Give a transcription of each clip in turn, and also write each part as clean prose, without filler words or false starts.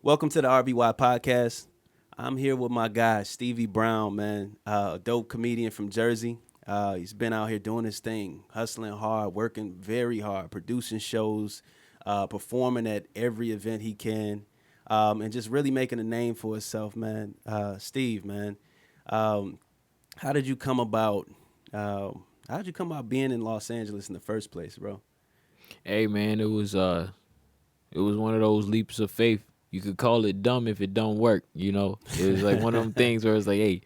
Welcome to the RVY podcast. I'm here with my guy, Stevie Brown, man, a dope comedian from Jersey. He's been out here doing his thing, hustling hard, working very hard, producing shows, performing at every event he can, and just really making a name for himself, man. Steve, man, um, how did you come about? How did you come about being in Los Angeles in the first place, bro? Hey man, it was one of those leaps of faith. You could call it dumb if it don't work, you know. It was like one of them things where it's like, hey,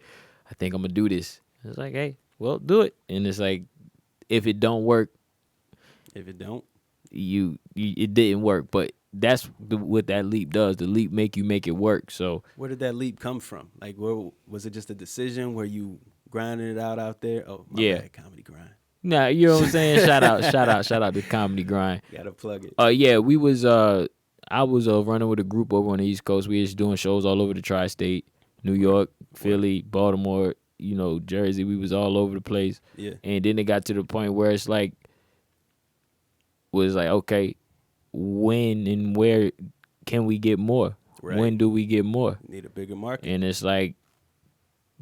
I think I'm gonna do this. It's like, hey, well, do it. And it's like, if it don't work, If it don't, you it didn't work. But that's what that leap does. The leap make you make it work. So where did that leap come from? Like, where was it? Just a decision where you grinding it out there? Oh, my yeah, bad, comedy grind. nah, you know what I'm saying. Shout out to Comedy Grind. Gotta plug it. Yeah, I was running with a group over on the East Coast. We was doing shows all over the tri-state, New Word, York, word. Philly, Baltimore, Jersey. We was all over the place. Yeah, And then it got to the point where it's like, okay, when and where can we get more? right. When do we get more? Need a bigger market. And it's like,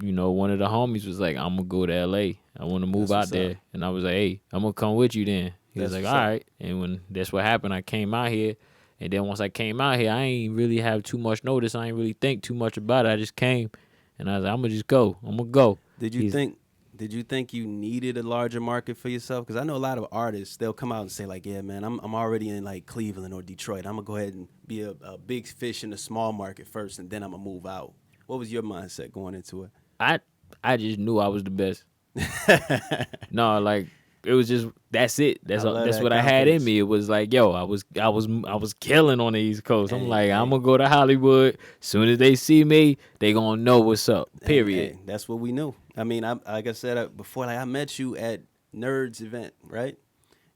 one of the homies was like, I'm gonna go to LA. I want to move That's out what's up. there. And I was like, hey, I'm gonna come with you then. He was That's like, what's all up. right. And when that's what happened, I came out here. And then once I came out here, I ain't really have too much notice. I ain't really think too much about it. I just came and I was like, I'm gonna just go. I'm gonna go. Did you He's think? Did you think you needed a larger market for yourself? Because I know a lot of artists, they'll come out and say like, "Yeah, man, I'm already in like Cleveland or Detroit. I'm gonna go ahead and be a big fish in a small market first, and then I'm gonna move out." What was your mindset going into I I just knew I was the best. it? No, like it was just that's it. I That's all, love that's that what I had in confidence. me. It was like, yo, I was killing on the East Coast. I'm Hey, like, I'm hey, gonna go to Hollywood. Soon as they see me, they gonna know what's up. and Period. hey, that's what we knew. I mean, I like I said before, like I met you at Nerds event, right?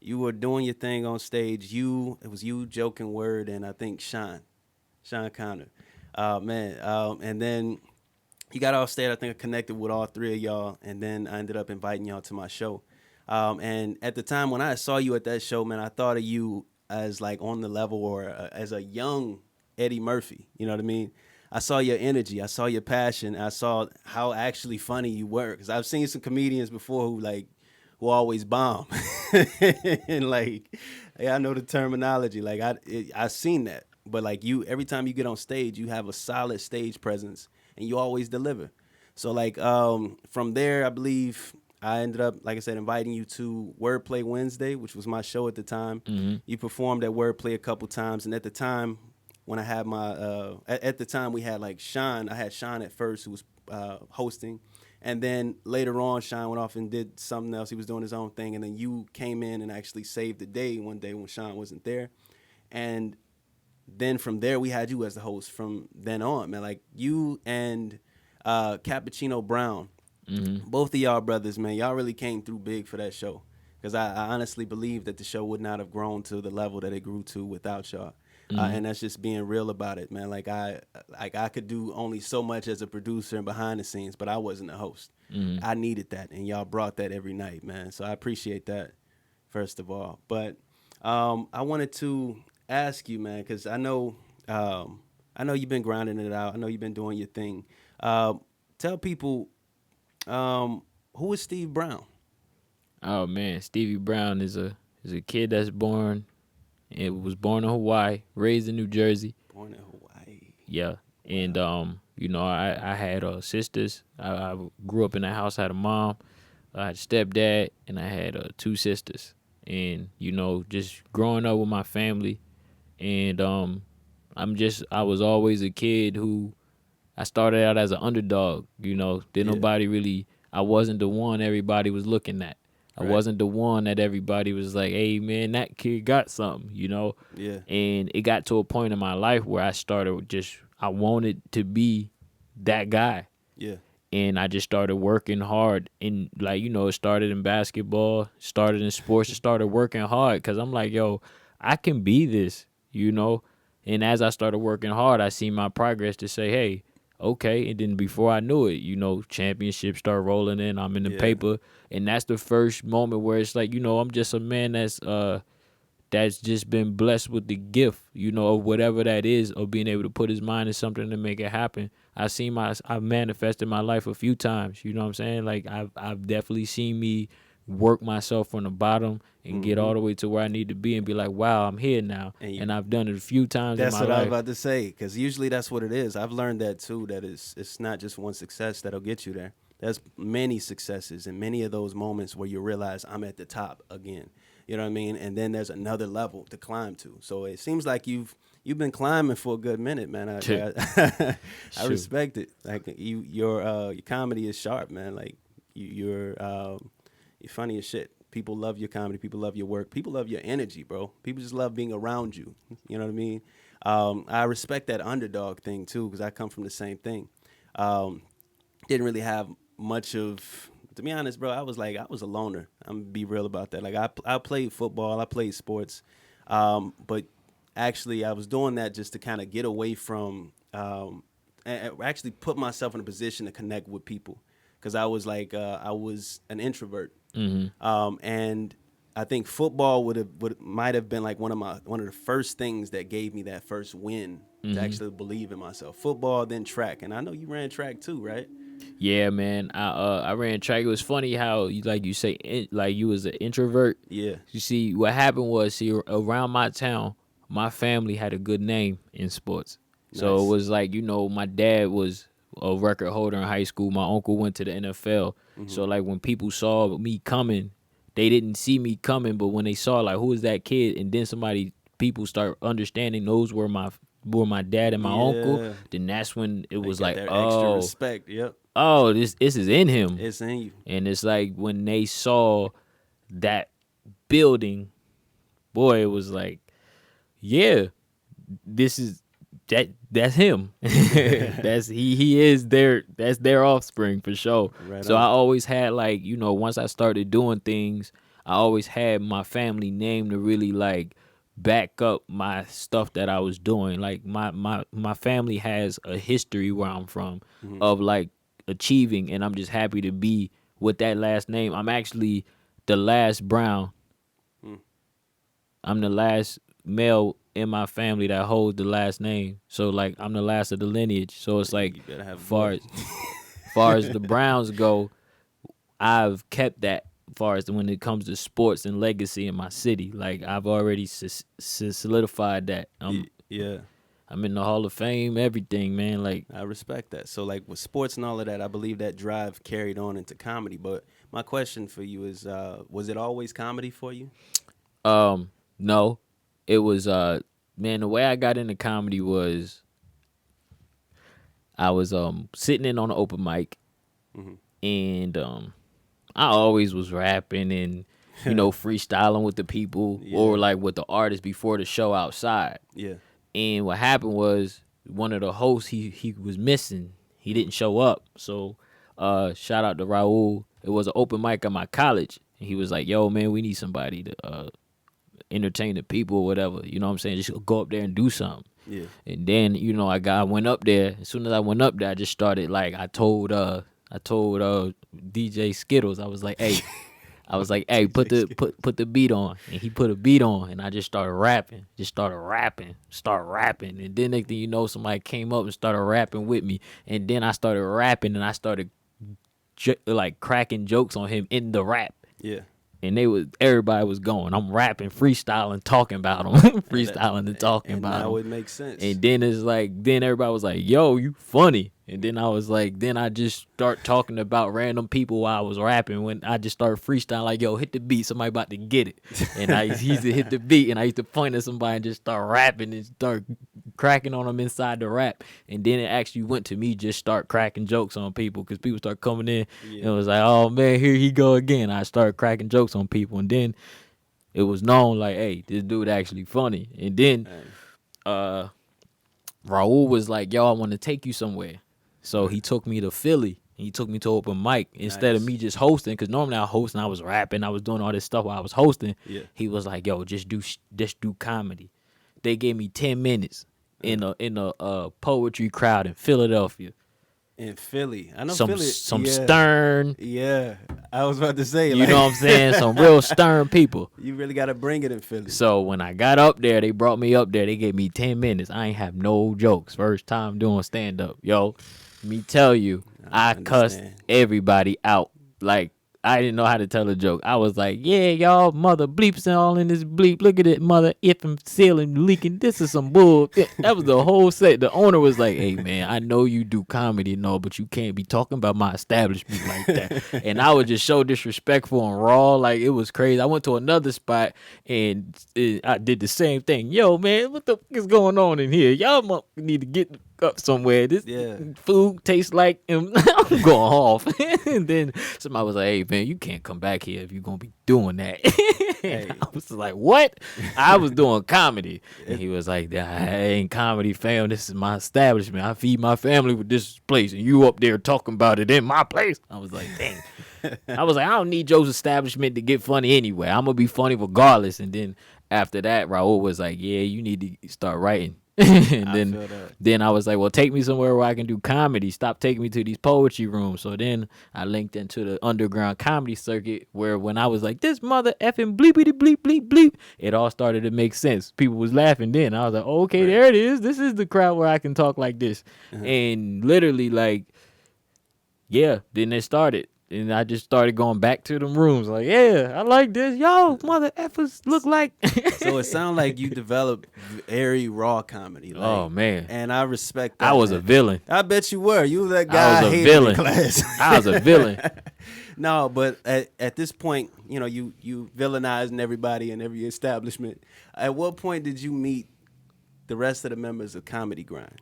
You were doing your thing on stage. It was you, Joking Word, and I think Sean Connor. Man, and then you got off stage. I think I connected with all three of y'all, and then I ended up inviting y'all to my show. And at the time when I saw you at that show, man, I thought of you as like on the level or as a young Eddie Murphy. You know what I mean? I saw your energy, I saw your passion, I saw how actually funny you were. Because I've seen some comedians before who always bomb, and like, yeah, I know the terminology. Like I seen that, but like you, every time you get on stage, you have a solid stage presence, and you always deliver. So like from there, I believe I ended up, like I said, inviting you to Wordplay Wednesday, which was my show at the time. Hmm. You performed at Wordplay a couple times, and at the time when I had my at the time we had like Sean. I had Sean at first who was hosting, and then later on Sean went off and did something else. He was doing his own thing, and then you came in and actually saved the day one day when Sean wasn't there, and then from there we had you as the host from then on, man. Like you and Cappuccino Brown, Hmm. both of y'all brothers, man, y'all really came through big for that show. Because I honestly believe that the show would not have grown to the level that it grew to without y'all. Hmm. And that's just being real about it, man. Like I could do only so much as a producer and behind the scenes, but I wasn't a host. Hmm. I needed that, and y'all brought that every night, man. So I appreciate that, first of all. But I wanted to ask you, man, because I know you've been grinding it out. I know you've been doing your thing. Tell people who is Steve Brown? Oh man, Stevie Brown is a kid that's born. It was born in Hawaii, raised in New Jersey. Born in Hawaii. Yeah, and Wow. I had sisters. I grew up in a house. I had a mom, I had a stepdad, and I had two sisters. And just growing up with my family, and I was always a kid who I started out as an underdog. Did Yeah. nobody really. I wasn't the one everybody was looking at. I Right. wasn't the one that everybody was like, "Hey, man, that kid got something." Yeah. And it got to a point in my life where I wanted to be that guy. Yeah. And I just started working hard. And, like, it started in basketball, started in sports, it started working hard because I'm like, yo, I can be this. And as I started working hard, I see my progress to say, hey, okay. And then before I knew it, championships start rolling in. I'm in the Yeah. paper. And that's the first moment where it's like, I'm just a man that's just been blessed with the gift, of whatever that is, of being able to put his mind to something to make it happen. I've manifested my life a few times. You know what I'm saying? Like I've definitely seen me work myself from the bottom and get Mm-hmm. all the way to where I need to be and be like, wow, I'm here now. And And I've done it a few times in that's my what I was life. about to say, because usually that's what it is. I've learned that too. That it's not just one success that'll get you there. There's many successes and many of those moments where you realize I'm at the top again. You know what I mean? And then there's another level to climb to. So it seems like you've been climbing for a good minute, man. I Shoot. respect it. Like your comedy is sharp, man. Like you're funny as shit. People love your comedy. People love your work. People love your energy, bro. People just love being around you. You know what I mean? I respect that underdog thing too, because I come from the same thing. Um, didn't really have much of, to be honest, bro. I was a loner. I'm gonna be real about that. Like I played football. I played sports, but actually I was doing that just to kind of get away from, and actually put myself in a position to connect with people, because I was an introvert. And I think football might have been like one of the first things that gave me that first win to actually believe in myself. Football, then track, and I know you ran track too, right? Yeah, man. I ran track. It was funny how like you say like you was an introvert. Yeah, You see, what happened was, around my town, my family had a good name in sports. So it nice. was like, my dad was a record holder in high school. My uncle went to the NFL. Hmm. So like when people saw me coming, they didn't see me coming, but when they saw like who is that kid, and then people start understanding those were my dad and my uncle, Yeah, then that's when it they was got like, their extra oh, respect. Yep, this is in him. it's in you. And it's like when they saw that building, boy, it was like, yeah, this is that's him. He is that's their offspring for sure. Right So I on. always had like, once I started doing things, I always had my family name to really like back up my stuff that I was doing. Like my family has a history where I'm from Hmm. of like achieving, and I'm just happy to be with that last name. I'm actually the last Brown. Mm. I'm the last male in my family that holds the last name. So like I'm the last of the lineage. So it's like You better have a far boy. as far as the Browns go, I've kept that far as when it comes to sports and legacy in my city. Like I've already solidified that. Yeah, I'm in the Hall of Fame, everything, man. Like I respect that. So, like with sports and all of that, I believe that drive carried on into comedy. But my question for you is, was it always comedy for you? no, it was man, the way I got into comedy was I was sitting in on an open mic, Hmm. and I always was rapping and freestyling with the people or Yeah, like with the artists before the show outside. yeah. And what happened was one of the hosts he was missing. He Mm. didn't show up. So shout out to Raul. It was an open mic at my college. And he was like, "Yo, man, we need somebody to entertain the people or whatever. You know what I'm saying? Just go up there and do something." Yeah. And then, I went up there. As soon as I went up there, I just started like I told DJ Skittles, I was like, hey, put DJ the Skip. put the beat on, and he put a beat on, and I just started rapping, and then next thing you know, somebody came up and started rapping with me, and then I started rapping, and I started like cracking jokes on him in the rap, Yeah. and everybody was going. I'm rapping, freestyling, talking about him, And that, freestyling and talking and about him. now it makes sense. And then it's like, then everybody was like, "Yo, you funny." And then I was like, then I just start talking about random people while I was rapping. When I just started freestyling, like, "Yo, hit the beat, somebody about to get it." And he used to hit the beat, and I used to point at somebody and just start rapping and start cracking on them inside the rap. And then it actually went to me just start cracking jokes on people because people start coming in, and it Yeah. was like, "Oh man, here he go again." I started cracking jokes on people, and then it was known like, "Hey, this dude actually funny." And then Hey, uh Raul was like, "Yo, I want to take you somewhere." So right. he took me to Philly. He took me to open mic instead of Nice. me just hosting. Because normally I host and I was rapping, I was doing all this stuff while I was hosting. Yeah. He was like, "Yo, just do comedy." They gave me 10 minutes Uh, in a poetry crowd in Philadelphia. In Philly, I know Some Philly. some Yeah, stern, yeah. I was about to say, you like, know what I'm saying? Some real stern people. you really got to bring it in Philly. So when I got up there, they brought me up there. They gave me 10 minutes. I ain't have no jokes. First time doing stand up. Yo, let me tell you, I I cussed understand. everybody out. Like, I didn't know how to tell a joke. I was like, yeah, y'all mother bleeps and all in this bleep. Look at it, mother effing ceiling leaking. This is some bull. That was the whole set. The owner was like, hey, man, I know you do comedy and all, but you can't be talking about my establishment like that. And I was just so disrespectful and raw. Like, it was crazy. I went to another spot and I did the same thing. Yo, man, what the fuck is going on in here? Y'all need to get up somewhere. This Yeah. food tastes like I'm going off. And then somebody was like, hey, man, you can't come back here if you're going to be doing that. Hey. I was like, what? I was doing comedy. And he was like, I ain't comedy, fam. This is my establishment. I feed my family with this place. And you up there talking about it in my place. I was like, dang. I was like, I don't need Joe's establishment to get funny anyway. I'm going to be funny regardless. And then after that, Raul was like, yeah, you need to start writing. And then I was like, well, take me somewhere where I can do comedy. Stop taking me to these poetry rooms. So then I linked into the underground comedy circuit where when I was like, this mother effing bleepity bleep bleep bleep, it all started to make sense. People was laughing then. I was like, oh, okay, there it is. This is the crowd where I can talk like this. And literally like, yeah, then it started. And I just started going back to them rooms like, yeah, I like this. Yo, mother effers look like. So it sounds like you developed very raw comedy. Like, oh, man. And I respect that. I was a villain. I bet you were. You were that guy I was a hated villain. in class. I was a villain. No, but at this point, you know, you villainizing everybody in every establishment. At what point did you meet the rest of the members of Comedy Grind?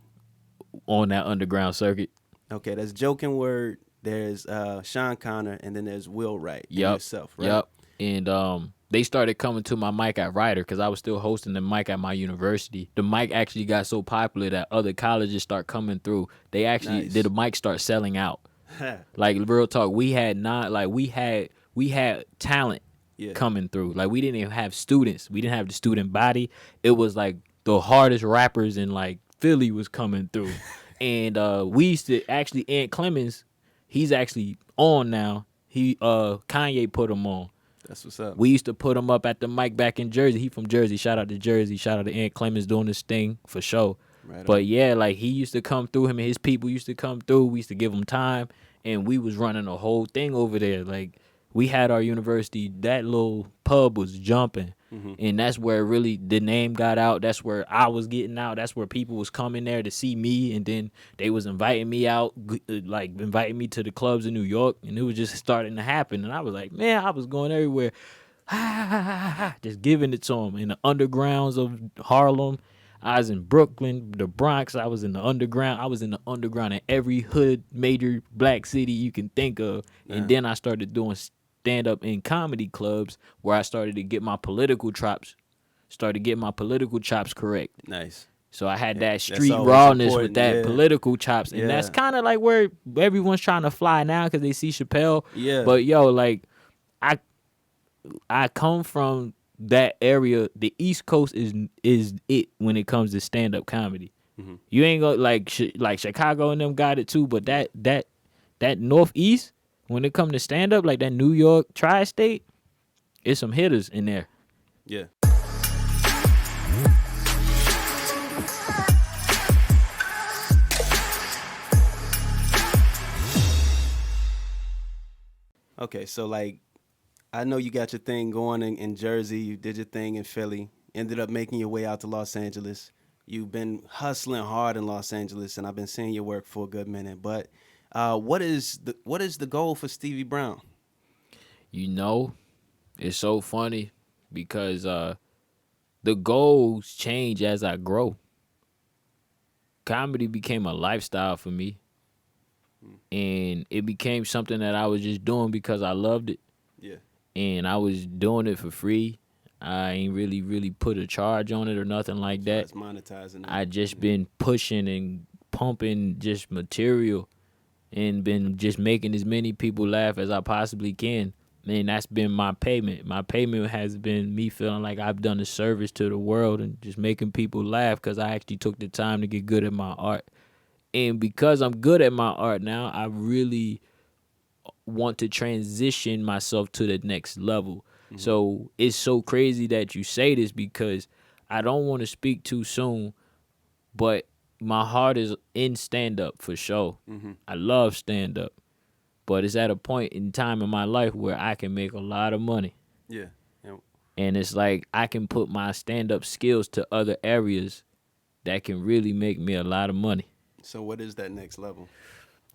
On that underground circuit. Okay, that's Joking Word. There's Sean Connor, and then there's Will Wright and yourself, right? Yep. And they started coming to my mic at Ryder because I was still hosting the mic at my university. The mic actually got so popular that other colleges start coming through. They actually did the mic start selling out. Like real talk, we had talent coming through. Like we didn't even have students. We didn't have the student body. It was like the hardest rappers in like Philly was coming through. And we used to actually Ant Clemens. He's actually on now. Kanye put him on. That's what's up. We used to put him up at the mic back in Jersey. He from Jersey. Shout out to Jersey. Shout out to Ant Clemens doing this thing for sure. Right but yeah, like he used to come through. Him and his people used to come through. We used to give him time, and we was running a whole thing over there. Like we had our university. That little pub was jumping. And that's where really the name got out. That's where I was getting out. That's where people was coming there to see me. And then they was inviting me out, like inviting me to the clubs in New York. And it was just starting to happen. And I was like, man, I was going everywhere. Just giving it to them in the undergrounds of Harlem. I was in Brooklyn, the Bronx. I was in the underground. I was in the underground in every hood, major black city you can think of. And then I started doing stand up in comedy clubs where I started to get my political chops correct. Nice. So I had that street rawness with that political chops. And that's kind of like where everyone's trying to fly now because they see Chappelle. Yeah. But yo, like I come from that area. The East Coast is it when it comes to stand up comedy. You ain't gonna like Chicago and them got it too, but that Northeast, when it comes to stand-up, like that New York tri-state, it's some hitters in there. Yeah. Okay, so like, I know you got your thing going in Jersey. You did your thing in Philly. Ended up making your way out to Los Angeles. You've been hustling hard in Los Angeles, and I've been seeing your work for a good minute. But what is the goal for Stevie Brown? You know, it's so funny because the goals change as I grow. Comedy became a lifestyle for me, and it became something that I was just doing because I loved it. Yeah. And I was doing it for free. I ain't really put a charge on it or nothing like that. It's monetizing. I just been pushing and pumping just material and been just making as many people laugh as I possibly can. And that's been my payment. My payment has been me feeling like I've done a service to the world and just making people laugh because I actually took the time to get good at my art. And because I'm good at my art now, I really want to transition myself to the next level. Mm-hmm. So it's so crazy that you say this because I don't want to speak too soon, but my heart is in stand up for sure. Mm-hmm. I love stand up, but it's at a point in time in my life where I can make a lot of money. Yeah. Yeah. And it's like I can put my stand up skills to other areas that can really make me a lot of money. So what is that next level?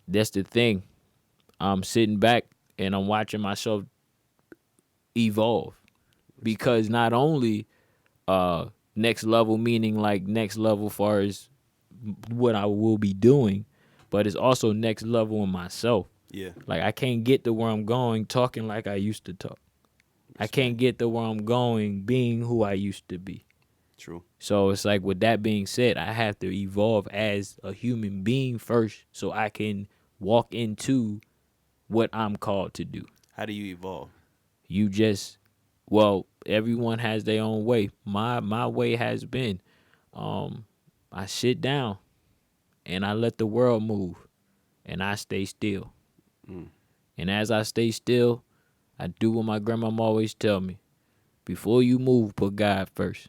That's the thing. I'm sitting back and I'm watching myself evolve Respect. because not only next level meaning like next level far as what I will be doing, but it's also next level in myself. Yeah. Like I can't get to where I'm going talking like I used to talk. I can't Respect. get to where I'm going being who I used to be. True. So it's like with that being said, I have to evolve as a human being first so I can walk into what I'm called to do. How do you evolve? You just well, everyone has their own way. My way has been I sit down and I let the world move and I stay still. Mm. And as I stay still, I do what my grandmama always tell me. Before you move, put God first.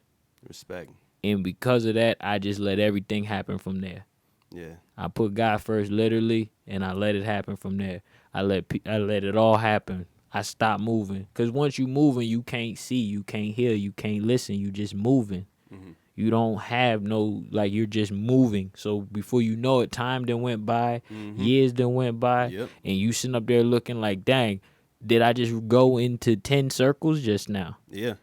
Respect. And because of that, I just let everything happen from there. Yeah. I put God first literally and I let it happen from there. I let it all happen. I stop moving cuz once you moving, you can't see, you can't hear, you can't listen, you just moving. Mm-hmm. You don't have no like you're just moving. So before you know it, time then went by, Mm-hmm. years then went by, Yep. and you sitting up there looking like, dang, did I just go into 10 circles just now? Yeah.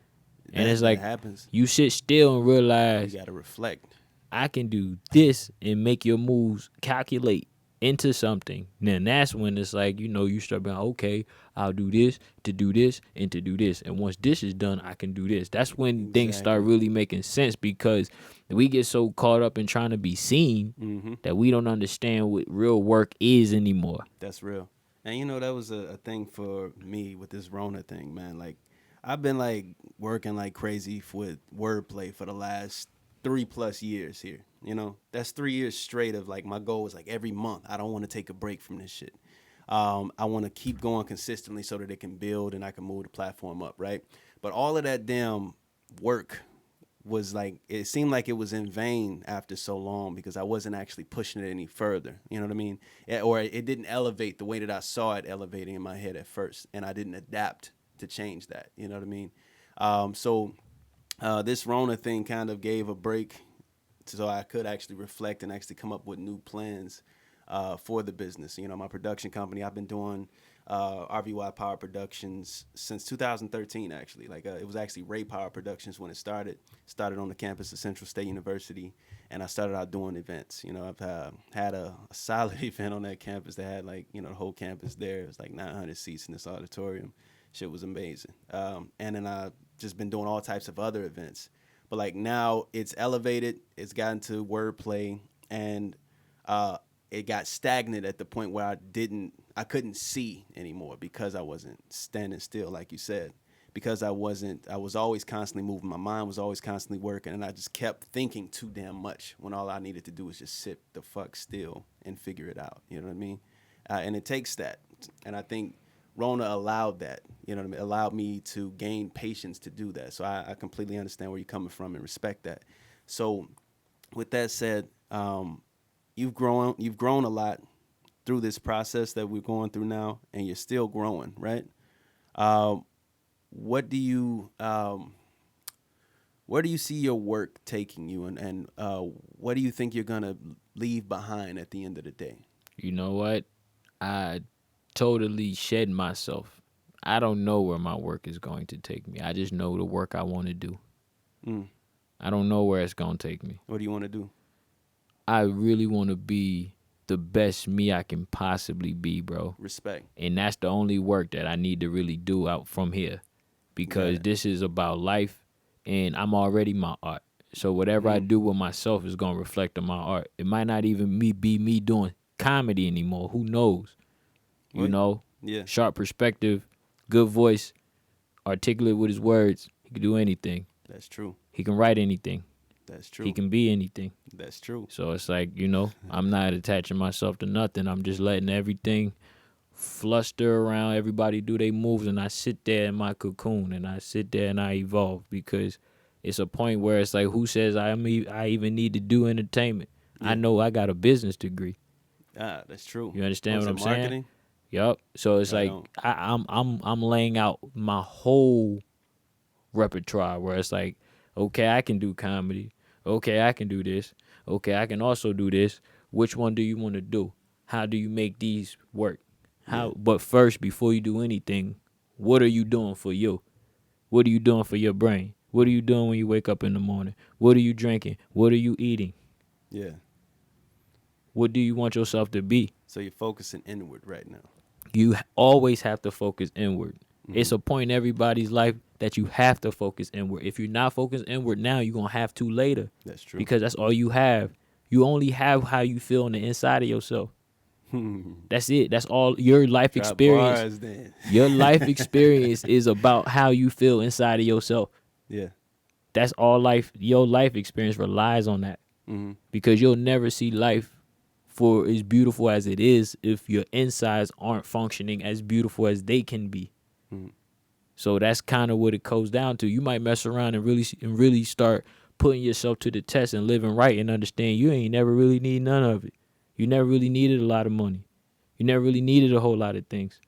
And it's That like happens. you sit still and You realize got to reflect. I can do this and make your moves calculate into something. Then that's when it's like, you start being okay, I'll do this to do this and to do this. And once this is done, I can do this. That's when things start Exactly. really making sense because we get so caught up in trying to be seen Mm-hmm. that we don't understand what real work is anymore. That's real. And that was a thing for me with this Rona thing, man. Like, I've been like working like crazy with wordplay for the last 3+ years here. That's 3 years straight of like my goal is like every month. I don't want to take a break from this shit. I want to keep going consistently so that it can build and I can move the platform up, right? But all of that damn work was like it seemed like it was in vain after so long because I wasn't actually pushing it any further. You know what I mean? Or it didn't elevate the way that I saw it elevating in my head at first, and I didn't adapt to change that. You know what I mean? So this Rona thing kind of gave a break, so I could actually reflect and actually come up with new plans for the business. My production company, I've been doing RVY Power Productions since 2013, actually. Like it was actually Ray Power Productions when it started. Started on the campus of Central State University, and I started out doing events. I've had a solid event on that campus that had the whole campus there. It was like 900 seats in this auditorium. Shit was amazing. And then I've just been doing all types of other events. But like now it's elevated, it's gotten to wordplay, and it got stagnant at the point where I couldn't see anymore because I wasn't standing still, like you said. Because I was always constantly moving. My mind was always constantly working, and I just kept thinking too damn much when all I needed to do was just sit the fuck still and figure it out. You know what I mean? And it takes that. And I think Rona allowed that. You know what I mean? Allowed me to gain patience to do that. So I completely understand where you're coming from and respect that. So with that said, you've grown a lot through this process that we're going through now, and you're still growing, right? Um, what do you where do you see your work taking you, and what do you think you're gonna leave behind at the end of the day? You know what? I totally shed myself. I don't know where my work is going to take me. I just know the work I want to do. Mm. I don't know where it's going to take me. What do you want to do? I really want to be the best me I can possibly be, bro. Respect. And that's the only work that I need to really do out from here because this is about life and I'm already my art. So whatever I do with myself is going to reflect on my art. It might not even be me doing comedy anymore. Who knows? You What? know? Yeah. Sharp perspective, good voice, articulate with his words. He can do anything. That's true. He can write anything. That's He true. can be anything. That's true. So it's like, I'm not attaching myself to nothing. I'm just letting everything fluster around. Everybody do their moves, and I sit there in my cocoon, and I sit there and I evolve, because it's a point where it's like, who says I even need to do entertainment? I Yeah. know I got a business degree. Ah, that's true. You understand Was what it I'm saying? marketing? Yup. So it's Right like on. I'm laying out my whole repertoire, where it's like, okay, I can do comedy. Okay, I can do this. Okay, I can also do this. Which one do you want to do? How do you make these work? Yeah. But first, before you do anything, what are you doing for you? What are you doing for your brain? What are you doing when you wake up in the morning? What are you drinking? What are you eating? Yeah. What do you want yourself to be? So you're focusing inward right now. You always have to focus inward. It's Mm-hmm. a point in everybody's life that you have to focus inward. If you're not focused inward now, you're going to have to later, That's true. because that's all you have. You only have how you feel on the inside of yourself. That's it. That's all your life Drop experience. bars then. Your life experience is about how you feel inside of yourself. Yeah. That's all life. Your life experience relies on that, Mm-hmm. because you'll never see life for as beautiful as it is if your insides aren't functioning as beautiful as they can be. Mm-hmm. So that's kind of what it goes down to. You might mess around and really start putting yourself to the test and living right, and understand you ain't never really need none of it. You never really needed a lot of money. You never really needed a whole lot of things.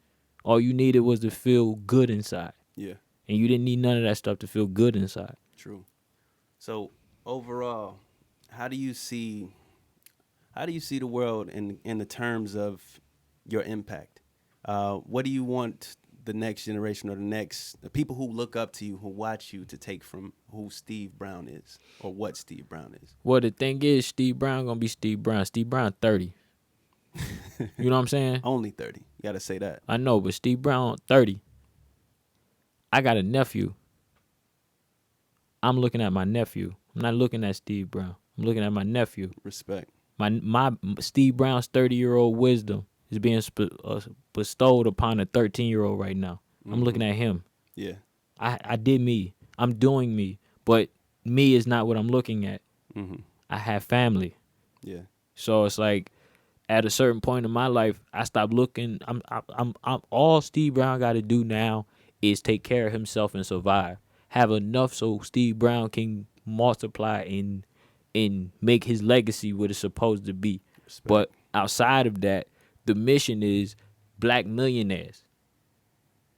All you needed was to feel good inside. Yeah. And you didn't need none of that stuff to feel good inside. True. So overall, how do you see the world in the terms of your impact? What do you want the next generation, or the people who look up to you, who watch you, to take from who Steve Brown is, or what Steve Brown is? Well, the thing is, Steve Brown gonna be Steve Brown. Steve Brown 30. You know what I'm saying? Only 30. You got to say that. I know, but Steve Brown 30. I got a nephew. I'm looking at my nephew. I'm not looking at Steve Brown. I'm looking at my nephew. Respect. My Steve Brown's 30-year-old wisdom is being bestowed upon a 13-year-old right now. I'm looking at him. Yeah. I did me. I'm doing me. But me is not what I'm looking at. Mm-hmm. I have family. Yeah. So it's like, at a certain point in my life, I stopped looking. I'm all Steve Brown got to do now is take care of himself and survive. Have enough so Steve Brown can multiply and make his legacy what it's supposed to be. Respect. But outside of that, the mission is black millionaires.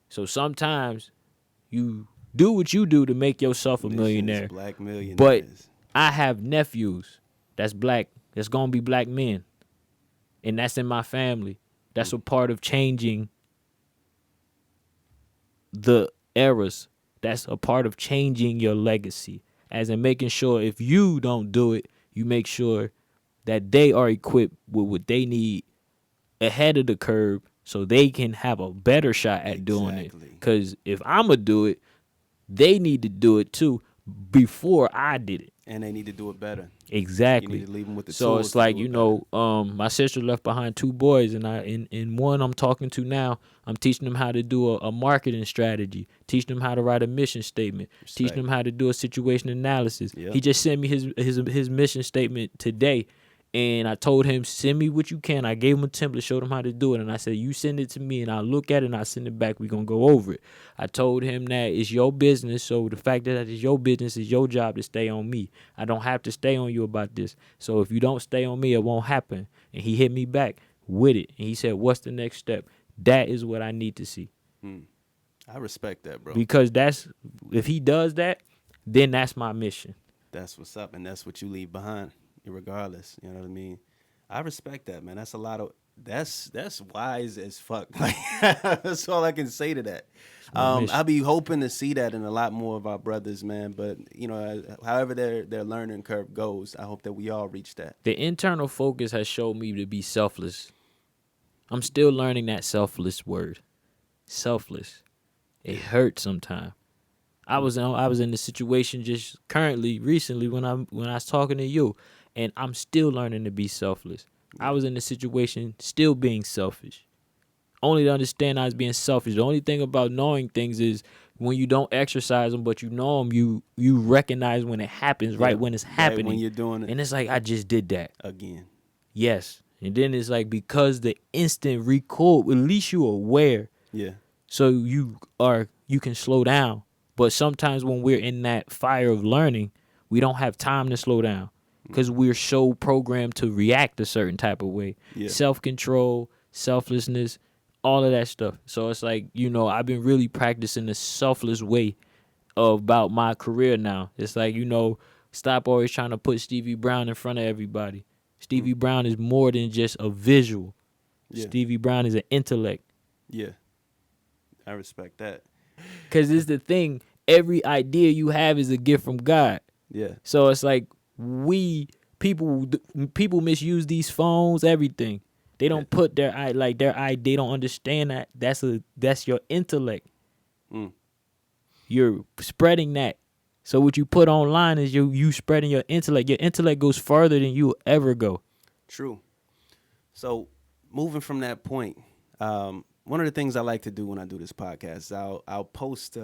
So sometimes you do what you do to make yourself a Mission is millionaire. Black millionaires. But I have nephews that's black, that's going to be black men. And that's in my family. That's a part of changing the eras. That's a part of changing your legacy. As in making sure if you don't do it, you make sure that they are equipped with what they need ahead of the curve, so they can have a better shot at doing it. Exactly. Because if I'm going to do it, they need to do it too before I did it. And they need to do it better. Exactly. You need to leave them with the So tools it's to like, do it better. my sister left behind 2 boys, and in one I'm talking to now, I'm teaching them how to do a marketing strategy, teaching them how to write a mission statement, teaching them how to do a situation analysis. Yep. He just sent me his mission statement today, and I told him, send me what you can. I gave him a template, showed him how to do it, and I said, you send it to me, and I'll look at it, and I'll send it back. We're going to go over it. I told him that it's your business, so the fact that it's your business is your job to stay on me. I don't have to stay on you about this. So if you don't stay on me, it won't happen. And he hit me back with it, and he said, what's the next step? That is what I need to see. I respect that, bro. Because if he does that, then that's my mission. That's what's up, and that's what you leave behind, regardless. You know what I mean? I respect that, man. That's a lot of that's wise as fuck. Like, that's all I can say to that. I'll be hoping to see that in a lot more of our brothers, man. But however their learning curve goes, I hope that we all reach that. The internal focus has showed me to be selfless. I'm still learning that selfless word. Selfless. It hurts sometimes. I was in the situation just recently when I was talking to you, and I'm still learning to be selfless. I was in the situation still being selfish. Only to understand I was being selfish. The only thing about knowing things is when you don't exercise them, but you know them, you recognize when it happens, right when it's Right happening. when you're doing it And it's like, I just did that. again. Yes. And then it's like, because the instant recall, at least you're aware. Yeah. So you can slow down. But sometimes when we're in that fire of learning, we don't have time to slow down because we're so programmed to react a certain type of way. Yeah. Self-control, selflessness, all of that stuff. So it's like, I've been really practicing the selfless way about my career now. It's like, stop always trying to put Stevie Brown in front of everybody. Stevie Brown is more than just a visual. Yeah. Stevie Brown is an intellect. Yeah. I respect that. Because it's the thing, every idea you have is a gift from God. Yeah. So it's like people misuse these phones, everything. They don't put they don't understand that that's your intellect. Mm. You're spreading that. So what you put online is you spreading your intellect. Your intellect goes further than you will ever go. True. So moving from that point, one of the things I like to do when I do this podcast is I'll post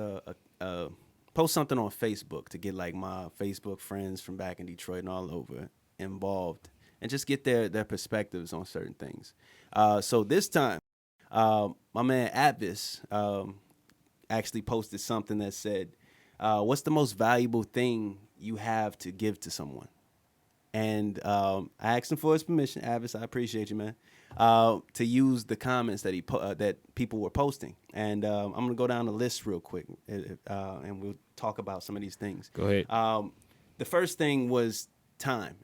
post something on Facebook to get like my Facebook friends from back in Detroit and all over involved and just get their perspectives on certain things. So this time, my man Atvis actually posted something that said, what's the most valuable thing you have to give to someone? And I asked him for his permission. Avis, I appreciate you, man, to use the comments that that people were posting. And I'm gonna go down the list real quick, and we'll talk about some of these things. Go ahead. The first thing was time.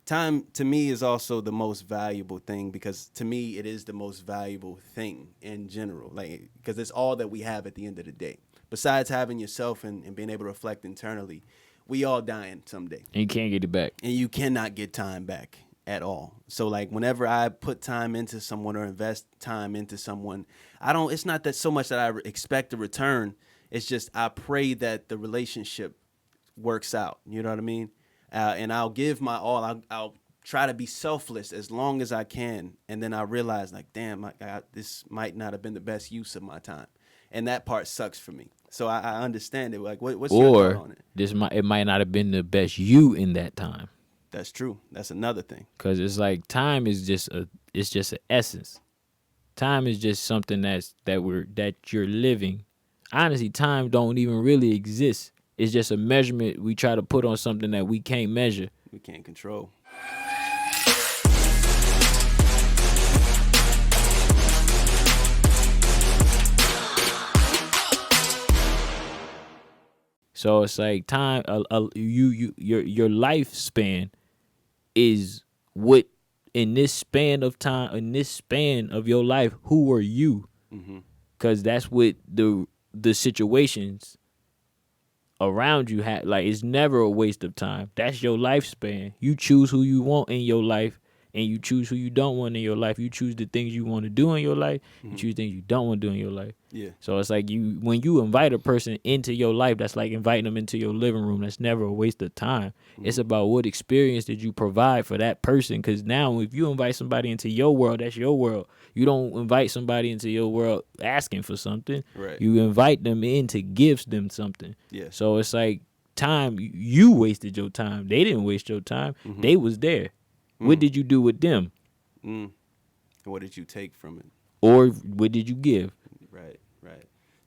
Time to me is also the most valuable thing because to me it is the most valuable thing in general, like because it's all that we have at the end of the day. Besides having yourself and being able to reflect internally, we all dying someday. And you can't get it back. And you cannot get time back at all. So like whenever I put time into someone or invest time into someone, it's not that so much that I expect a return. It's just I pray that the relationship works out. You know what I mean? And I'll give my all. I'll try to be selfless as long as I can. And then I realize like, damn, this might not have been the best use of my time. And that part sucks for me. So I understand it. Like, what's your thought on it? It might not have been the best you in that time. That's true. That's another thing. Because it's like time is just an essence. Time is just something that you're living. Honestly, time don't even really exist. It's just a measurement we try to put on something that we can't measure. We can't control. So it's like time. Your lifespan is what in this span of time, in this span of your life. Who are you? Because that's what the situations around you have. Like it's never a waste of time. That's your lifespan. You choose who you want in your life, and you choose who you don't want in your life. You choose the things you want to do in your life. You choose things you don't want to do in your life. Yeah. So it's like when you invite a person into your life, that's like inviting them into your living room. That's never a waste of time. It's about what experience did you provide for that person. Because now if you invite somebody into your world, that's your world. You don't invite somebody into your world asking for something. Right. You invite them in to give them something. Yeah. So it's like time, you wasted your time. They didn't waste your time. They was there. What did you do with them? What did you take from it? Or what did you give? Right.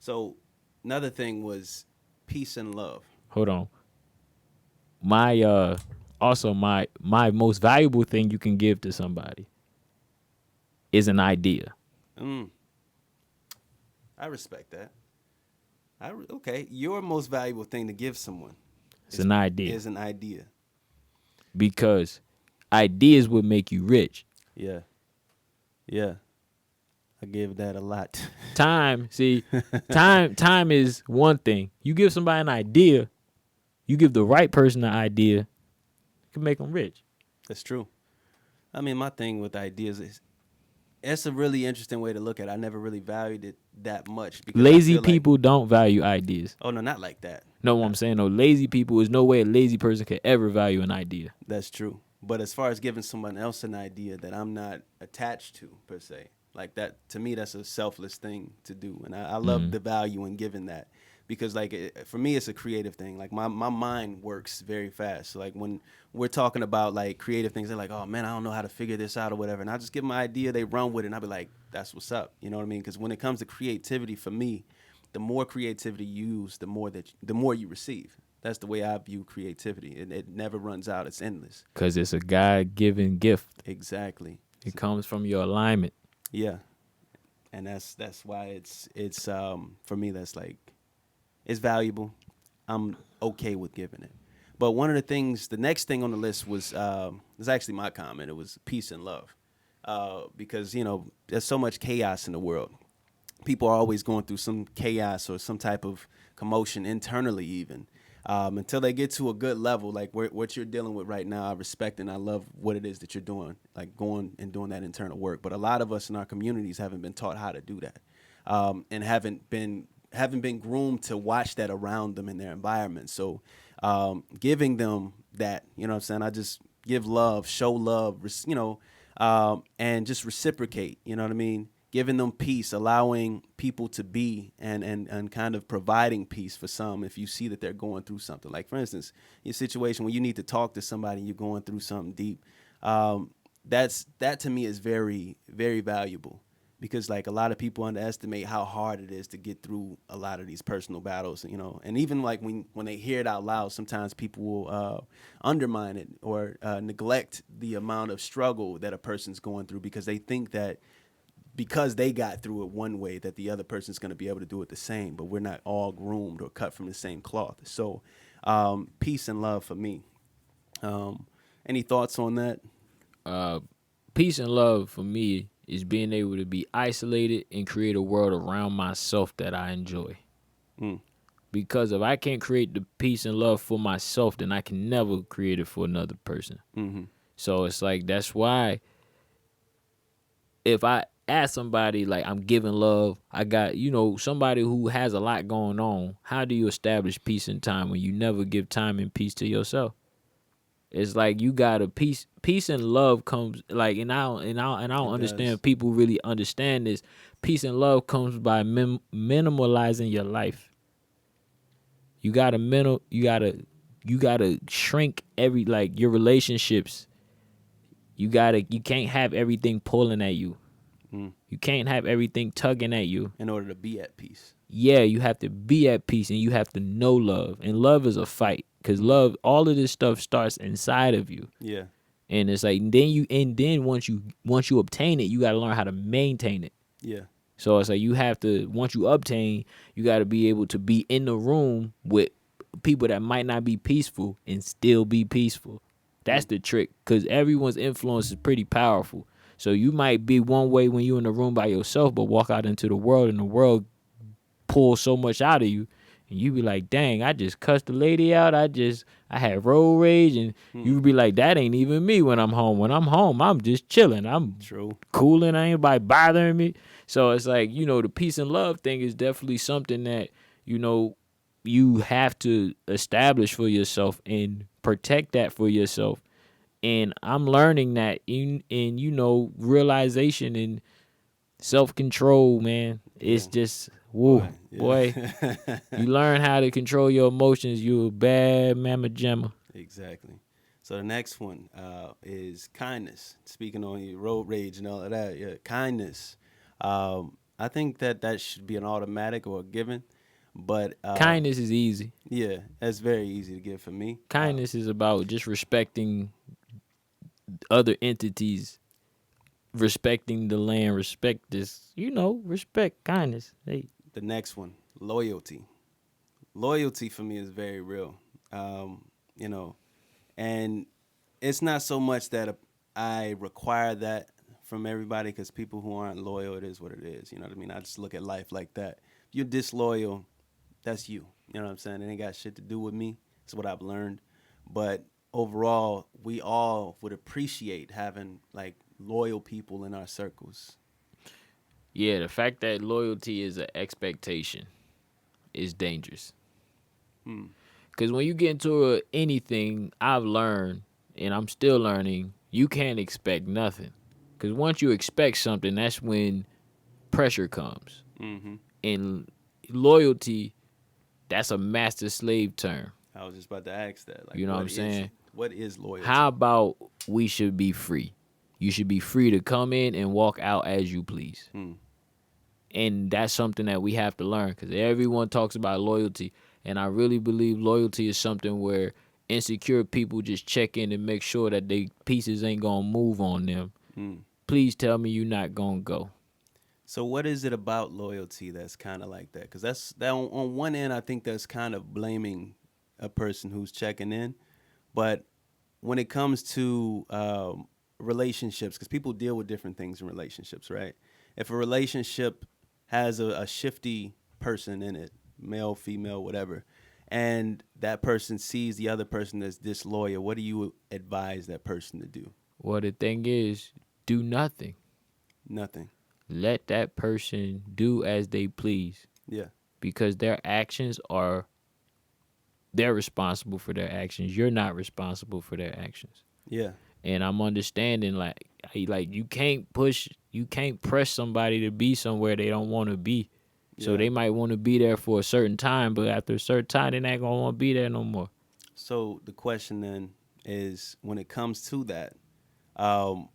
So another thing was peace and love. Hold on. My most valuable thing you can give to somebody is an idea. I respect that. Okay, your most valuable thing to give someone It's an idea. Is an idea. Because ideas would make you rich. Yeah. I give that a lot. Time is one thing. You give somebody an idea, you give the right person an idea, it can make them rich. That's true. I mean, my thing with ideas is it's a really interesting way to look at it. I never really valued it that much. Because Lazy people don't value ideas. Oh, no, not like that. No, what I'm saying, no, lazy people, is no way a lazy person could ever value an idea. That's true. But as far as giving someone else an idea that I'm not attached to, per se, like that, to me, that's a selfless thing to do. And I love the value in giving that. because like for me it's a creative thing. Like my mind works very fast. So like when we're talking about like creative things, they're like, oh man, I don't know how to figure this out or whatever, and I just give them my idea, they run with it, and I'll be like, that's what's up. You know what I mean? Because when it comes to creativity, for me, the more creativity you use, the more you receive. That's the way I view creativity, and it never runs out. It's endless. Because it's a God-given gift. Exactly. It comes from your alignment. Yeah, and that's why it's for me, that's like, it's valuable. I'm okay with giving it. But one of the things, the next thing on the list was actually my comment. It was peace and love, because there's so much chaos in the world. People are always going through some chaos or some type of commotion internally, even until they get to a good level, like what you're dealing with right now. I respect and I love what it is that you're doing, like going and doing that internal work. But a lot of us in our communities haven't been taught how to do that, and haven't been groomed to watch that around them in their environment. So giving them that, you know what I'm saying? I just give love, show love, and just reciprocate, you know what I mean? Giving them peace, allowing people to be, and kind of providing peace for some if you see that they're going through something. Like, for instance, your situation when you need to talk to somebody and you're going through something deep, that to me is very, very valuable, because like a lot of people underestimate how hard it is to get through a lot of these personal battles, and even like when they hear it out loud, sometimes people will undermine it or neglect the amount of struggle that a person's going through, because they think that because they got through it one way that the other person's going to be able to do it the same. But we're not all groomed or cut from the same cloth. So peace and love for me. Any thoughts on that? Peace and love for me is being able to be isolated and create a world around myself that I enjoy. Mm. Because if I can't create the peace and love for myself, then I can never create it for another person. Mm-hmm. So it's like, that's why if I ask somebody, like, I'm giving love, I got, somebody who has a lot going on, how do you establish peace and time when you never give time and peace to yourself? It's like you got a peace and love comes, like, and I don't It understand does. if people really understand this. Peace and love comes by minimalizing your life. You gotta you gotta shrink like your relationships. You can't have everything pulling at you. Mm. You can't have everything tugging at you. In order to be at peace. Yeah, you have to be at peace and you have to know love. And love is a fight, because love, all of this stuff starts inside of you. Yeah. And it's like, then once you obtain it, you got to learn how to maintain it. Yeah. So it's like, you have to, once you obtain, you got to be able to be in the room with people that might not be peaceful and still be peaceful. That's the trick, because everyone's influence is pretty powerful. So you might be one way when you're in the room by yourself, but walk out into the world and the world pulls so much out of you, and you be like, dang, I just cussed the lady out. I had road rage, and you be like, that ain't even me when I'm home. When I'm home, I'm just chilling. I'm True. cooling. Ain't nobody bothering me. So it's like, the peace and love thing is definitely something that, you have to establish for yourself and protect that for yourself. And I'm learning that in realization and self-control, man. It's just, woo, boy. You learn how to control your emotions, you a bad mama jamma. Exactly. So the next one is kindness. Speaking on your road rage and all of that, yeah, kindness. I think that should be an automatic or a given, but Kindness is easy. yeah, that's very easy to give for me. Kindness is about just respecting other entities, respecting the land, respect this, respect, kindness. Hey. The next one, loyalty. Loyalty for me is very real. You know, and it's not so much that I require that from everybody, because people who aren't loyal, it is what it is. You know what I mean? I just look at life like that. If you're disloyal, that's you. You know what I'm saying? It ain't got shit to do with me. It's what I've learned. But overall, we all would appreciate having like loyal people in our circles. Yeah, the fact that loyalty is an expectation is dangerous. Because when you get into anything, I've learned, and I'm still learning, you can't expect nothing. Because once you expect something, that's when pressure comes. Mm-hmm. And loyalty That's a master slave term. I was just about to ask that. Like, You know what I'm saying? what is How loyalty? about we should be free? You should be free to come in and walk out as you please. Hmm. And that's something that we have to learn because everyone talks about loyalty. And I really believe loyalty is something where insecure people just check in and make sure that they pieces ain't going to move on them. Hmm. Please tell me you're not going to go. So what is it about loyalty that's kind of like that? Because that's that on one end, I think that's kind of blaming a person who's checking in, but when it comes to relationships, because people deal with different things in relationships, right? If a relationship has a shifty person in it, male, female, whatever, and that person sees the other person as disloyal, what do you advise that person to do? Well, the thing is, do nothing. Nothing. Let that person do as they please Yeah. because their actions are, they're responsible for their actions. You're not responsible for their actions. Yeah. And I'm understanding like you can't press somebody to be somewhere they don't want to be. So Yeah. they might want to be there for a certain time, but after a certain time, they're not gonna want to be there no more. So the question then is, when it comes to that, um,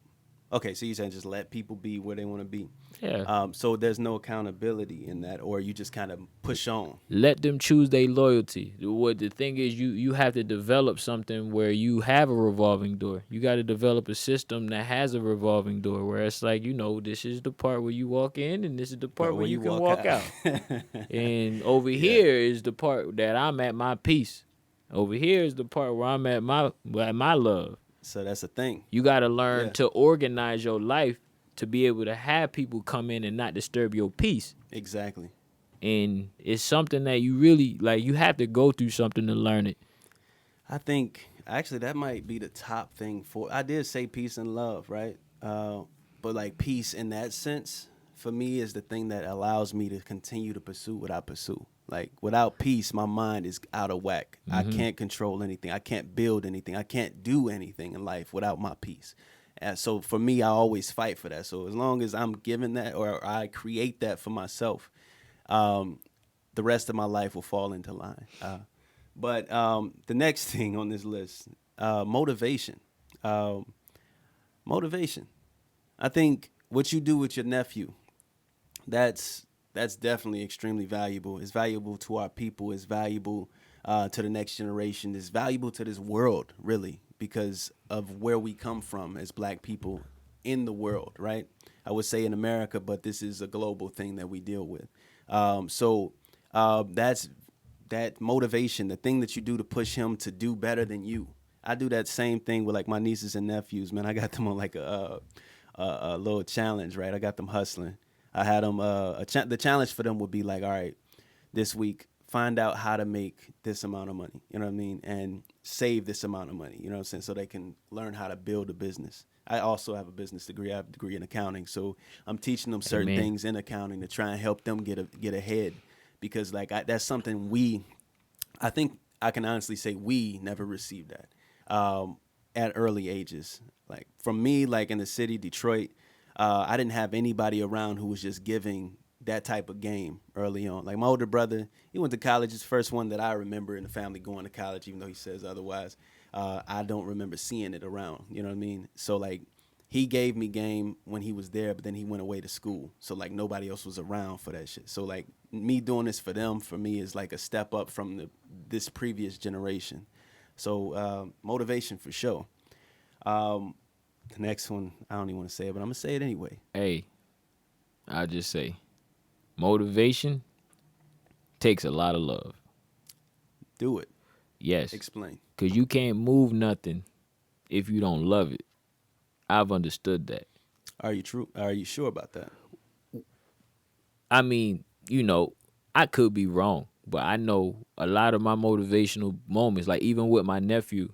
okay, so you're saying just let people be where they want to be. Yeah. So there's no accountability in that, or you just kind of push on. Let them choose their loyalty. What the thing is, you have to develop something where you have a revolving door. You got to develop a system that has a revolving door where it's like, this is the part where you walk in and this is the part But where when you you can walk walk out, out. And over yeah. here is the part that I'm at my peace. Over here is the part where I'm at my love. So that's a thing. You got to learn Yeah. to organize your life to be able to have people come in and not disturb your peace. Exactly. And it's something that you really like. You have to go through something to learn it. I think actually that might be the top thing for. I did say peace and love, right? But like peace in that sense, for me, is the thing that allows me to continue to pursue what I pursue. Like without peace, my mind is out of whack. I can't control anything. I can't build anything. I can't do anything in life without my peace. And so for me, I always fight for that. So as long as I'm given that or I create that for myself, um, the rest of my life will fall into line. But the next thing on this list, motivation. Um, motivation. I think what you do with your nephew, that's definitely extremely valuable. It's valuable to our people. It's valuable to the next generation. It's valuable to this world, really, because of where we come from as Black people in the world, right? I would say in America, but this is a global thing that we deal with. That's that motivation, the thing that you do to push him to do better than you. I do that same thing with like my nieces and nephews. Man, I got them on like a little challenge, right? I got them hustling. I had them. The challenge for them would be like, all right, this week, find out how to make this amount of money. You know what I mean? And save this amount of money. You know what I'm saying? So they can learn how to build a business. I also have a business degree. I have a degree in accounting, so I'm teaching them certain Amen. things in accounting to try and help them get ahead. Because like that's something I think I can honestly say we never received that at early ages. Like from me, like in the city, Detroit, I didn't have anybody around who was just giving that type of game early on. Like my older brother, he went to college. He's the first one that I remember in the family going to college, even though he says otherwise. I don't remember seeing it around. You know what I mean? So like he gave me game when he was there, but then he went away to school. So like nobody else was around for that shit. So like me doing this for them, for me, is like a step up from this previous generation. So motivation for sure. The next one, I don't even want to say it, but I'm gonna say it anyway. Hey, I just say, motivation takes a lot of love. Do it. Yes, Explain. because you can't move nothing if you don't love it. I've understood that. Are you true? Are you sure about that? I mean, I could be wrong, but I know a lot of my motivational moments, like even with my nephew,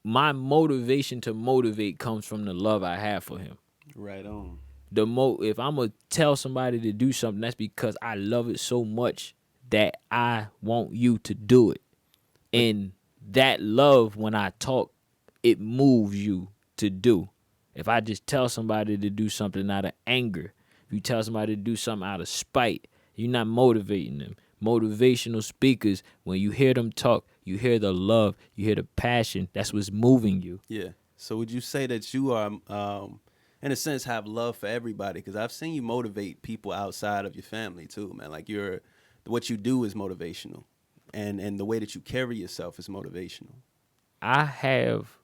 my motivation to motivate comes from the love I have for him. Right on. If I'm gonna tell somebody to do something, that's because I love it so much that I want you to do it. And that love, when I talk, it moves you to do. If I just tell somebody to do something out of anger, if you tell somebody to do something out of spite, you're not motivating them. motivational speakers, when you hear them talk, you hear the love, you hear the passion. That's what's moving you. Yeah. So would you say that you are, in a sense, have love for everybody? Because I've seen you motivate people outside of your family too, man. Like what you do is motivational, and the way that you carry yourself is motivational I have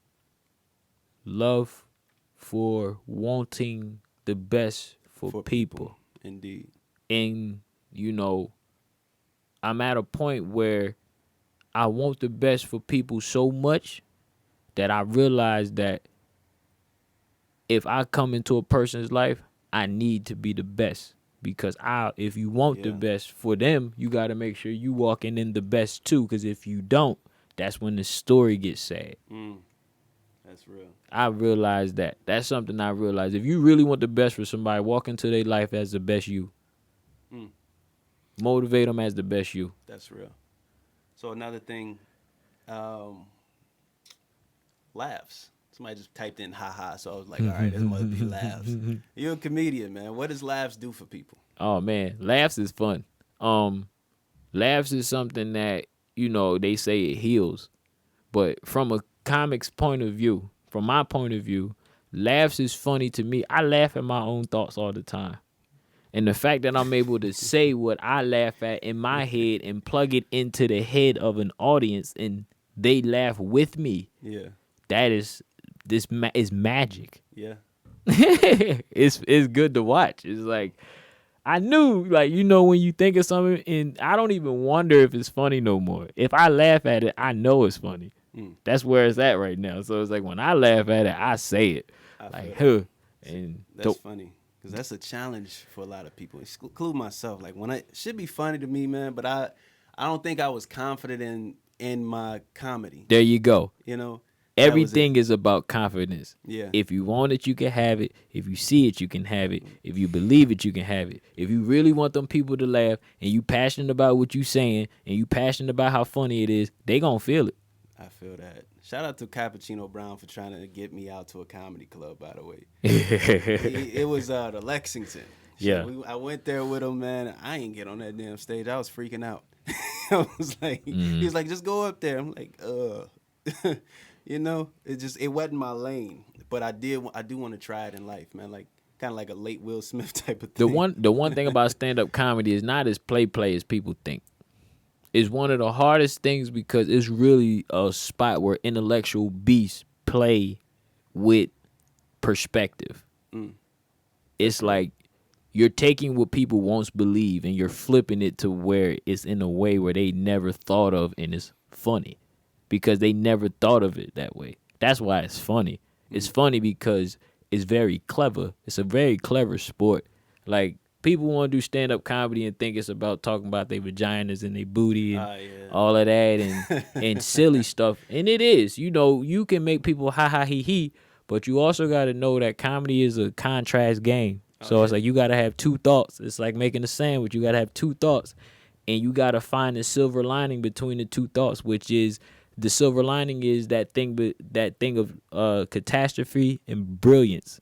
love for wanting the best for for people. people. Indeed. And, I'm at a point where I want the best for people so much that I realize that if I come into a person's life, I need to be the best. Because if you want the Yeah. best for them, you got to make sure you walking in the best too. Because if you don't, that's when the story gets sad. That's real. I realized that. That's something I realized. If you really want the best for somebody, walk into their life as the best you. Motivate them as the best you. That's real. So another thing, laughs. Somebody just typed in haha, so I was like, all right, this must be laughs. You're a comedian, man. What does laughs do for people? Oh man, laughs is fun. Laughs is something that, they say it heals. But from a comic's point of view, from my point of view, laughs is funny to me. I laugh at my own thoughts all the time. And the fact that I'm able to say what I laugh at in my head and plug it into the head of an audience and they laugh with me, Yeah. that is is magic. Yeah. It's good to watch. It's like I knew, like, when you think of something, and I don't even wonder if it's funny no more. If I laugh at it, I know it's funny. That's where it's at right now. So it's like when I laugh at it, I say it. Like, huh. And That's funny. Because that's a challenge for a lot of people, including myself. Like, when it should be funny to me, man, but I don't think I was confident in my comedy. There you go. Everything is about confidence. Yeah. If you want it, you can have it. If you see it, you can have it. If you believe it, you can have it. If you really want them people to laugh and you passionate about what you saying and you passionate about how funny it is, they gonna feel it. I feel that. Shout out to Cappuccino Brown for trying to get me out to a comedy club, by the way. It was the Lexington. Yeah. I went there with him, man. I ain't get on that damn stage. I was freaking out. I was like, he was like, just go up there. I'm like, it wasn't my lane. But I do want to try it in life, man. Like, kind of like a late Will Smith type of thing. The one thing about stand-up comedy is not as play as people think. It's one of the hardest things because it's really a spot where intellectual beasts play with perspective. It's like you're taking what people once believe and you're flipping it to where it's in a way where they never thought of, and it's funny because they never thought of it that way. That's why it's funny. It's funny because it's very clever. It's a very clever sport. Like, people want to do stand-up comedy and think it's about talking about their vaginas and their booty and all of that and silly stuff. And it is. You can make people ha-ha he-he, but you also got to know that comedy is a contrast game. So it's like you got to have two thoughts. It's like making a sandwich. You got to have two thoughts. And you got to find the silver lining between the two thoughts, which is the silver lining is that thing of catastrophe and brilliance.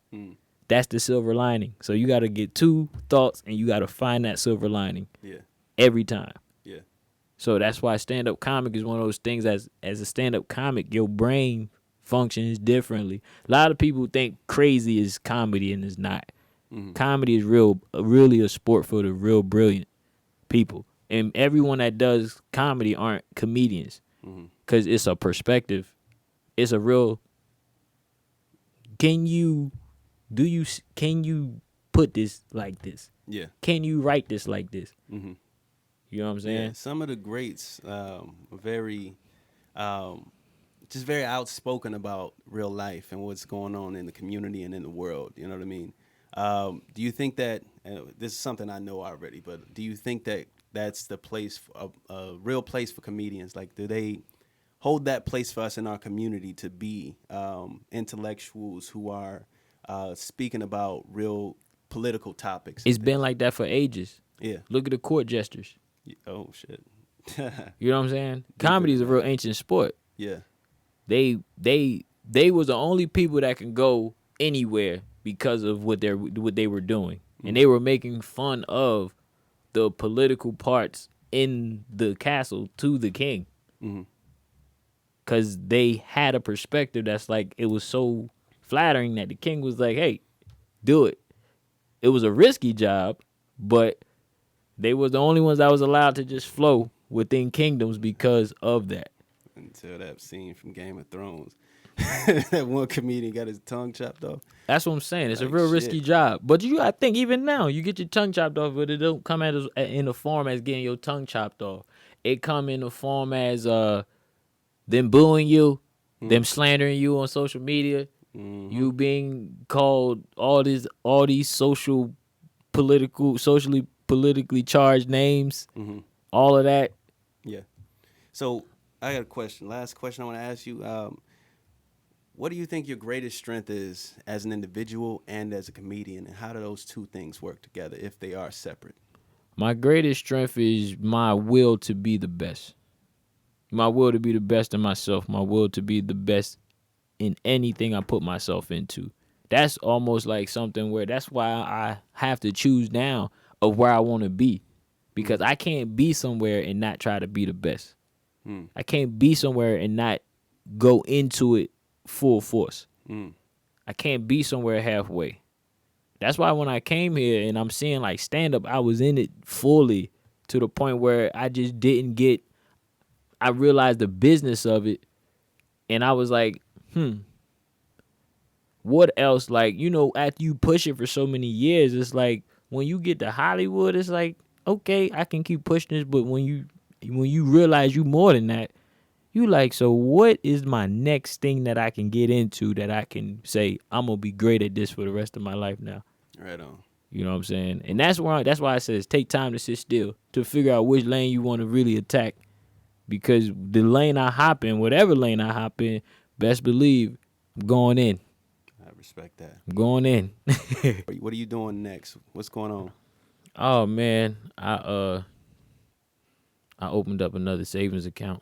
That's the silver lining. So you got to get two thoughts and you got to find that silver lining every time. Yeah. So that's why stand-up comic is one of those things. As a stand-up comic, your brain functions differently. A lot of people think crazy is comedy, and it's not. Comedy is really a sport for the real brilliant people. And everyone that does comedy aren't comedians because it's a perspective. It's a real. Can you put this like this? Yeah. Can you write this like this? You know what I'm saying? Yeah, some of the greats very just very outspoken about real life and what's going on in the community and in the world. You know what I mean? Do you think that this is something I know already, but do you think that that's the place, a real place for comedians? Like, do they hold that place for us in our community to be intellectuals who are speaking about real political topics? It's been like that for ages. Yeah. Look at the court jesters. Oh, shit. You know what I'm saying? Comedy is a real ancient sport. Yeah. They was the only people that can go anywhere because of what they were doing. And they were making fun of the political parts in the castle to the king. Mm-hmm. Because they had a perspective that's like, it was so flattering that the king was like, hey, do it. It was a risky job, but they were the only ones that was allowed to just flow within kingdoms because of that. Until that scene from Game of Thrones, that one comedian got his tongue chopped off. That's what I'm saying. It's a Like real shit. risky job. But I think even now, you get your tongue chopped off, but it don't come in the form as getting your tongue chopped off. It come in the form as them booing you, them slandering you on social media, you being called all these socially politically charged names, all of that. Yeah. So I got a question. Last question I want to ask you. What do you think your greatest strength is as an individual and as a comedian, and how do those two things work together if they are separate? My greatest strength is my will to be the best. My will to be the best in myself. My will to be the best in anything I put myself into. That's almost like something where that's why I have to choose now of where I want to be. Because I can't be somewhere and not try to be the best. I can't be somewhere and not go into it full force. I can't be somewhere halfway. That's why when I came here and I'm seeing like stand up, I was in it fully to the point where I just didn't get, I realized the business of it. And I was like, what else? Like, after you push it for so many years, it's like when you get to Hollywood, it's like, okay, I can keep pushing this. But when you realize you more than that, you like, so what is my next thing that I can get into that I can say, I'm going to be great at this for the rest of my life now? Right on. You know what I'm saying? And that's why I says take time to sit still to figure out which lane you want to really attack. Because the lane I hop in, whatever lane I hop in, best believe I'm going in. I respect that. I'm going in. What are you doing next? What's going on? Oh man, I opened up another savings account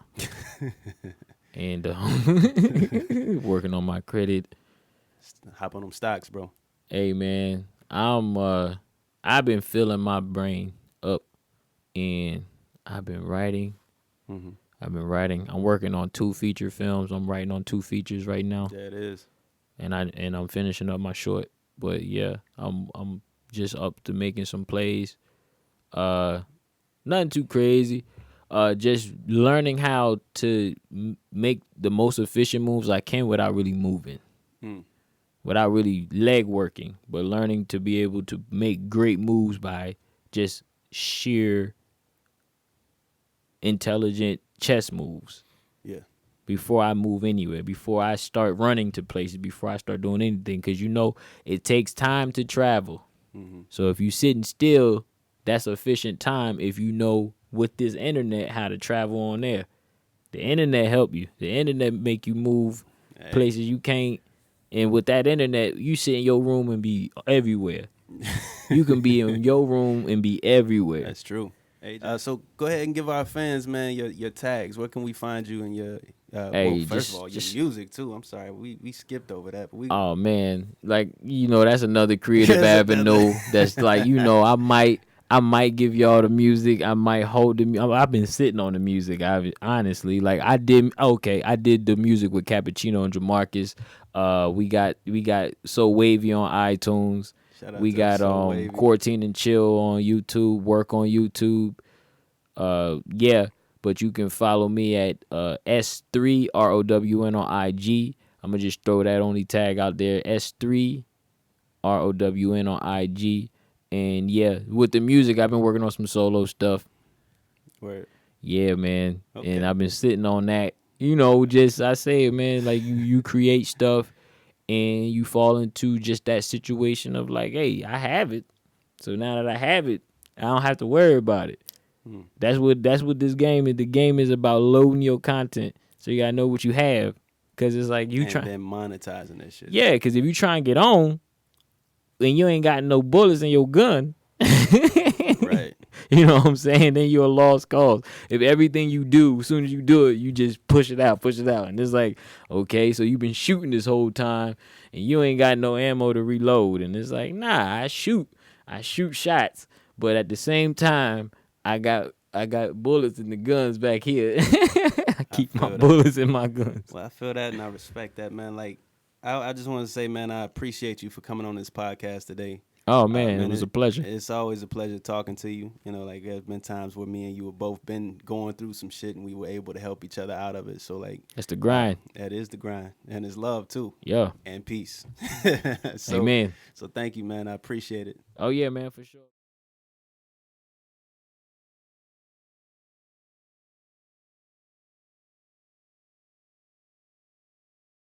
and working on my credit. Hop on them stocks, bro. Hey man, I've been filling my brain up and I've been writing. I'm working on 2 feature films. I'm writing on 2 features right now. Yeah, it is. And I'm finishing up my short. But yeah, I'm just up to making some plays. Nothing too crazy. Just learning how to make the most efficient moves I can without really moving. Without really leg working, but learning to be able to make great moves by just sheer intelligent chess moves. Yeah. Before I move anywhere, before I start running to places, before I start doing anything, because it takes time to travel. So if you sitting still, that's efficient time if you know with this internet how to travel on there. The internet help you. The internet make you move places you can't. And with that internet, you sit in your room and be everywhere. You can be in your room and be everywhere. That's true. So go ahead and give our fans, man, your tags. Where can we find you and your first of all, your music too. I'm sorry, we skipped over that, but oh man, like that's another creative avenue. That's like I might give y'all the music. I might hold the. I've been sitting on the music. Honestly, like I did the music with Cappuccino and Jamarcus. We got So Wavy on iTunes. We got Quarantine and Chill on YouTube. Work on YouTube. Yeah, but you can follow me at S3ROWN on IG. I'm gonna just throw that only tag out there. S3ROWN on IG. And yeah, with the music, I've been working on some solo stuff. Word. Yeah, man. Okay. And I've been sitting on that. I say it, man, like you create stuff and you fall into just that situation of like, hey, I have it. So now that I have it, I don't have to worry about it. That's what this game is. The game is about loading your content. So you gotta know what you have. Cause it's like you try and monetizing that shit. Yeah, cause if you try and get on, and you ain't got no bullets in your gun, right? You know what I'm saying? Then you're a lost cause. If everything you do, as soon as you do it, you just push it out. And it's like, okay, so you've been shooting this whole time, and you ain't got no ammo to reload. And it's like, nah, I shoot shots, but at the same time, I got I got bullets in the guns back here. I I keep my feel that. bullets in my guns. Well, I feel that and I respect that, man. Like, I just want to say, man, I appreciate you for coming on this podcast today. Oh man, it Man, was a pleasure. it's always a pleasure talking to you. You know, like there's been times where me and you have both been going through some shit and we were able to help each other out of it. So like, That's the grind. that is the grind, and it's love too, Yeah. and peace. so, Amen. so thank you, man. I appreciate it. Oh yeah, man, for sure.